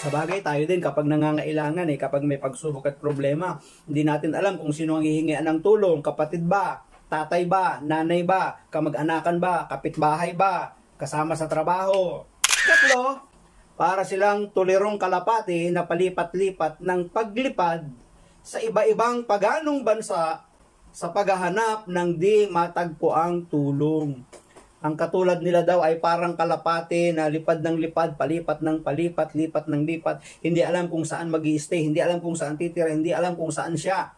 Sa bagay, tayo din kapag nangangailangan kapag may pagsubok at problema, hindi natin alam kung sino ang hihingian ng tulong, kapatid ba, tatay ba, nanay ba, kamag-anakan ba, kapitbahay ba, kasama sa trabaho. Tatlo, para silang tulirong kalapati na palipat-lipat ng paglipad sa iba-ibang paganong bansa sa paghahanap ng di matagpuang tulong. Ang katulad nila daw ay parang kalapati na lipad ng lipad, palipat ng palipat, lipat ng lipat. Hindi alam kung saan mag-i-stay, hindi alam kung saan titira, hindi alam kung saan siya.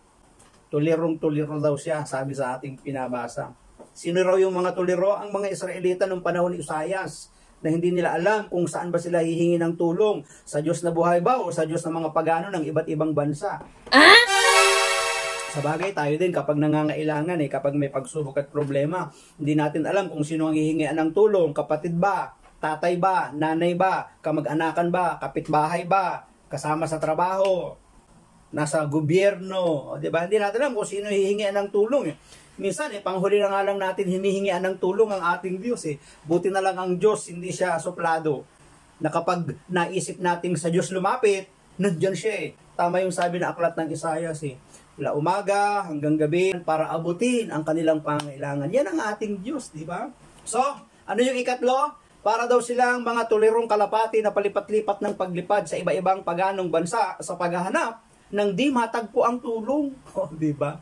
Tulirong-tuliro daw siya, sabi sa ating pinabasa. Sino raw yung mga tuliro? Ang mga Israelita noong panahon ni Usayas, na hindi nila alam kung saan ba sila hihingi ng tulong, sa Diyos na buhay ba o sa Diyos na mga pagano ng iba't ibang bansa. Sa bagay, tayo din kapag nangangailangan kapag may pagsubok at problema, hindi natin alam kung sino ang hihingian ng tulong, kapatid ba, tatay ba, nanay ba, kamag-anakan ba, kapitbahay ba, kasama sa trabaho, nasa gobyerno, di ba? Hindi natin alam kung sino hihingian ng tulong. Minsan, panghuli na nga lang natin hinihingian ng tulong ang ating Diyos. Buti na lang ang Diyos, hindi siya suplado. Na kapag naisip nating sa Diyos lumapit, nandyan siya Tama yung sabi na aklat ng Isayas Mula umaga hanggang gabi para abutin ang kanilang pangailangan. Yan ang ating Diyos, di ba? So, ano yung ikatlo? Para daw silang mga tulirong kalapati na palipat-lipat ng paglipad sa iba-ibang paganong bansa sa paghahanap ng di matagpo ang tulong. Di ba?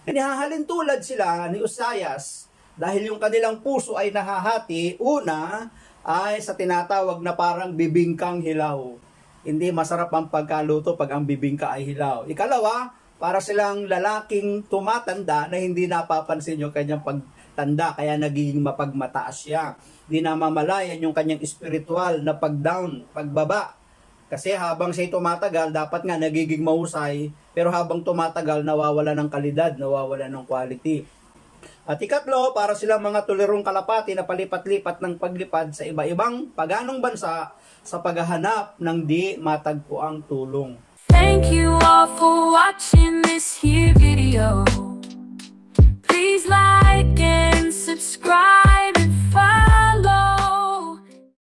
Nihahalin tulad sila ni Usayas dahil yung kanilang puso ay nahahati. Una ay sa tinatawag na parang bibingkang hilaw. Hindi masarap ang pagkaluto pag ang bibingka ay hilaw. Ikalawa, para silang lalaking tumatanda na hindi napapansin yung kanyang pagtanda kaya nagiging mapagmataas siya. Di namamalayan yung kanyang spiritual na pag-down, pagbaba. Kasi habang siya tumatagal, dapat nga nagiging mahusay, pero habang tumatagal, nawawala ng kalidad, nawawala ng quality. At ikatlo, para silang mga tulirong kalapati na palipat-lipat ng paglipad sa iba-ibang paganong bansa sa paghahanap ng di matagpuang tulong. Thank you all for watching this here video.